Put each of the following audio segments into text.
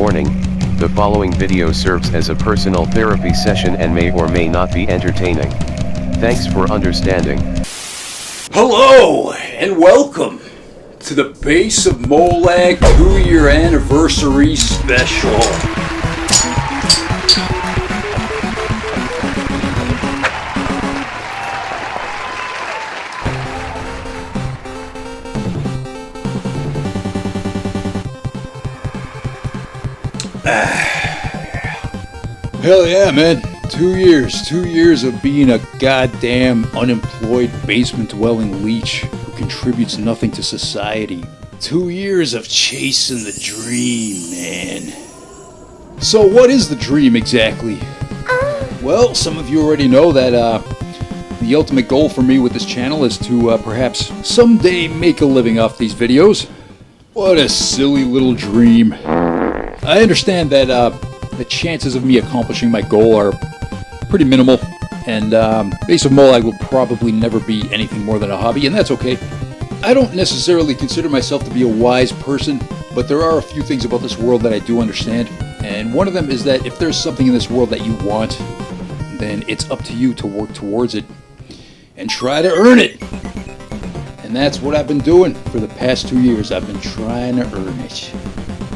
Warning, the following video serves as a personal therapy session and may or may not be entertaining. Thanks for understanding. Hello, and welcome to the Base of Molag 2-year anniversary special. Hell yeah, man. 2 years of being a goddamn unemployed basement-dwelling leech who contributes nothing to society. 2 years of chasing the dream, man. So what is the dream exactly? Well, some of you already know that the ultimate goal for me with this channel is to perhaps someday make a living off these videos. What a silly little dream. I understand that the chances of me accomplishing my goal are pretty minimal, and Base of Molag will probably never be anything more than a hobby, and that's okay. I don't necessarily consider myself to be a wise person, but there are a few things about this world that I do understand, and one of them is that if there's something in this world that you want, then it's up to you to work towards it and try to earn it. And that's what I've been doing for the past 2 years. I've been trying to earn it.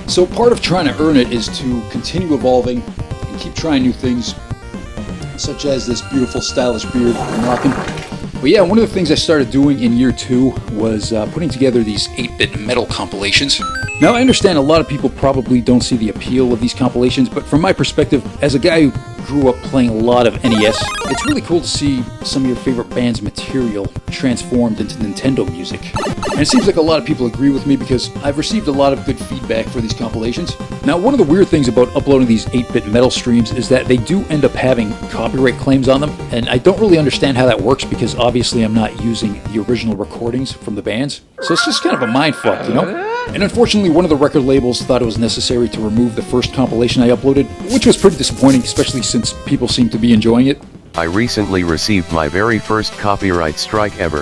So part of trying to earn it is to continue evolving and keep trying new things, such as this beautiful stylish beard I'm rocking. But yeah, one of the things I started doing in year 2 was putting together these 8-bit metal compilations. Now I understand a lot of people probably don't see the appeal of these compilations, but from my perspective, as a guy who grew up playing a lot of NES, it's really cool to see some of your favorite band's material transformed into Nintendo music. And it seems like a lot of people agree with me because I've received a lot of good feedback for these compilations. Now, one of the weird things about uploading these 8-bit metal streams is that they do end up having copyright claims on them, and I don't really understand how that works because obviously I'm not using the original recordings from the bands. So it's just kind of a mindfuck, you know? And unfortunately, one of the record labels thought it was necessary to remove the first compilation I uploaded, which was pretty disappointing, especially since people seem to be enjoying it. I recently received my very first copyright strike ever.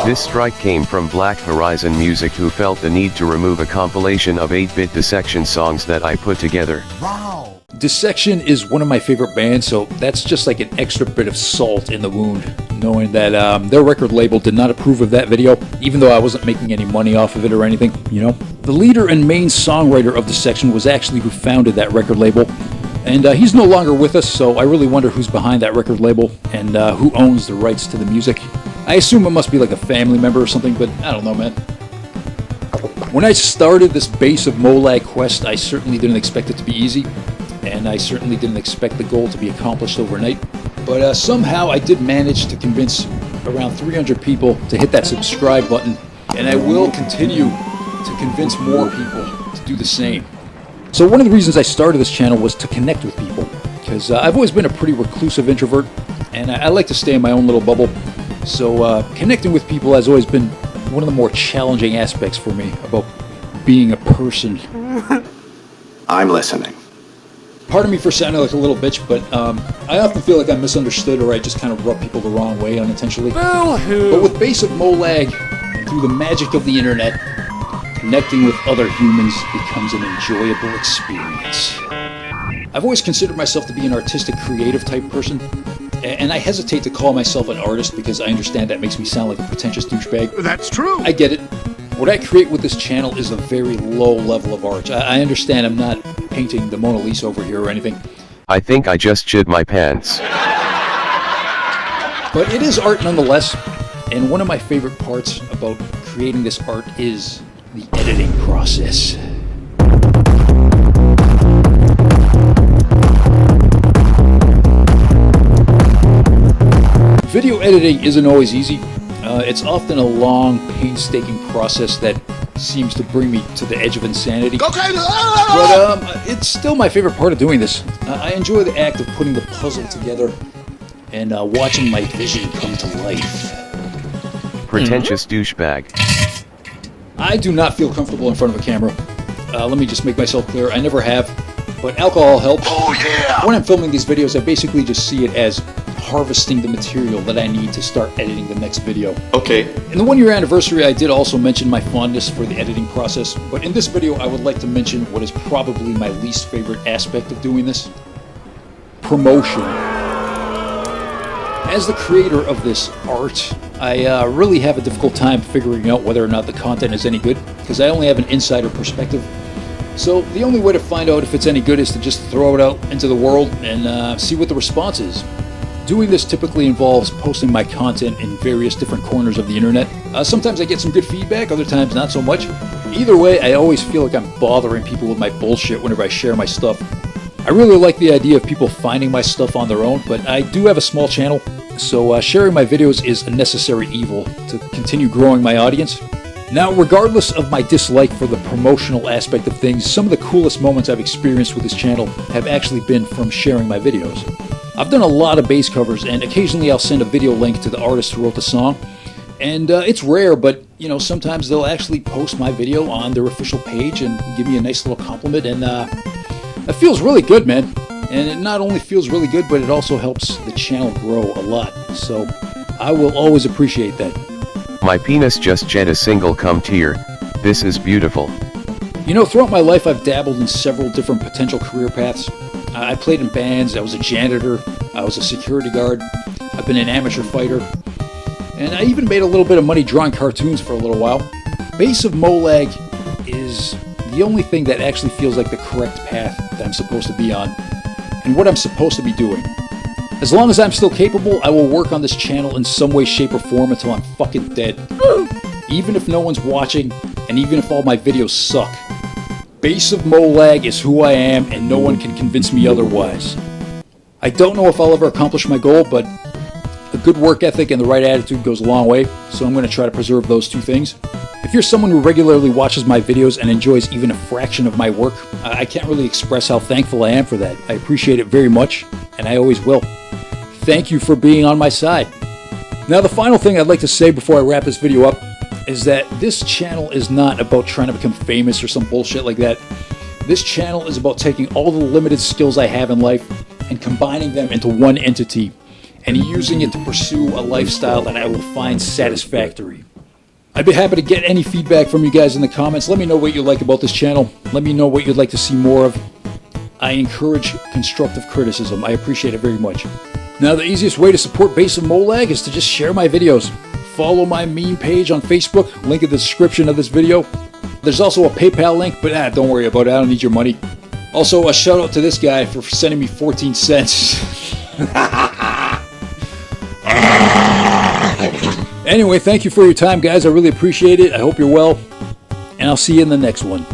This strike came from Black Horizon Music, who felt the need to remove a compilation of 8-bit Dissection songs that I put together. Wow. Dissection is one of my favorite bands, so that's just like an extra bit of salt in the wound, knowing that their record label did not approve of that video, even though I wasn't making any money off of it or anything, you know? The leader and main songwriter of Dissection was actually who founded that record label, and he's no longer with us, so I really wonder who's behind that record label and who owns the rights to the music. I assume it must be like a family member or something, but I don't know, man. When I started this Base of Molag quest, I certainly didn't expect it to be easy, and I certainly didn't expect the goal to be accomplished overnight. But somehow I did manage to convince around 300 people to hit that subscribe button, and I will continue to convince more people to do the same. So one of the reasons I started this channel was to connect with people, because I've always been a pretty reclusive introvert, and I like to stay in my own little bubble. So connecting with people has always been one of the more challenging aspects for me about being a person. I'm listening. Pardon me for sounding like a little bitch, but I often feel like I'm misunderstood or I just kind of rub people the wrong way unintentionally. But with Base of Molag, through the magic of the internet, connecting with other humans becomes an enjoyable experience. I've always considered myself to be an artistic, creative type person, and I hesitate to call myself an artist because I understand that makes me sound like a pretentious douchebag. That's true. I get it. What I create with this channel is a very low level of art. I understand I'm not painting the Mona Lisa over here or anything. I think I just shit my pants. But it is art nonetheless, and one of my favorite parts about creating this art is the editing process. Video editing isn't always easy. It's often a long, painstaking process that seems to bring me to the edge of insanity. But it's still my favorite part of doing this. I enjoy the act of putting the puzzle together and watching my vision come to life. Pretentious douchebag. I do not feel comfortable in front of a camera. Let me just make myself clear, I never have, but alcohol helps. Oh yeah! When I'm filming these videos, I basically just see it as harvesting the material that I need to start editing the next video. Okay. In the 1-year anniversary, I did also mention my fondness for the editing process, but in this video I would like to mention what is probably my least favorite aspect of doing this: promotion. As the creator of this art, I really have a difficult time figuring out whether or not the content is any good, because I only have an insider perspective. So the only way to find out if it's any good is to just throw it out into the world and see what the response is. Doing this typically involves posting my content in various different corners of the internet. Sometimes I get some good feedback, other times not so much. Either way, I always feel like I'm bothering people with my bullshit whenever I share my stuff. I really like the idea of people finding my stuff on their own, but I do have a small channel, so sharing my videos is a necessary evil to continue growing my audience. Now, regardless of my dislike for the promotional aspect of things, some of the coolest moments I've experienced with this channel have actually been from sharing my videos. I've done a lot of bass covers, and occasionally I'll send a video link to the artist who wrote the song. And it's rare, but you know, sometimes they'll actually post my video on their official page and give me a nice little compliment, and it feels really good, man. And it not only feels really good, but it also helps the channel grow a lot. So I will always appreciate that. My penis just shed a single cum tear. This is beautiful. You know, throughout my life I've dabbled in several different potential career paths. I played in bands, I was a janitor, I was a security guard, I've been an amateur fighter, and I even made a little bit of money drawing cartoons for a little while. Base of Molag is the only thing that actually feels like the correct path that I'm supposed to be on, and what I'm supposed to be doing. As long as I'm still capable, I will work on this channel in some way, shape, or form until I'm fucking dead. Even if no one's watching, and even if all my videos suck. Base of Molag is who I am, and no one can convince me otherwise. I don't know if I'll ever accomplish my goal, but a good work ethic and the right attitude goes a long way, so I'm going to try to preserve those two things. If you're someone who regularly watches my videos and enjoys even a fraction of my work, I can't really express how thankful I am for that. I appreciate it very much, and I always will. Thank you for being on my side. Now, the final thing I'd like to say before I wrap this video up is that this channel is not about trying to become famous or some bullshit like that. This channel is about taking all the limited skills I have in life and combining them into one entity and using it to pursue a lifestyle that I will find satisfactory. I'd be happy to get any feedback from you guys in the comments. Let me know what you like about this channel. Let me know what you'd like to see more of. I encourage constructive criticism. I appreciate it very much. Now, the easiest way to support Base of Molag is to just share my videos. Follow my meme page on Facebook, link in the description of this video. There's also a PayPal link, but don't worry about it, I don't need your money. Also, a shout out to this guy for sending me 14 cents. Anyway, thank you for your time, guys. I really appreciate it. I hope you're well, and I'll see you in the next one.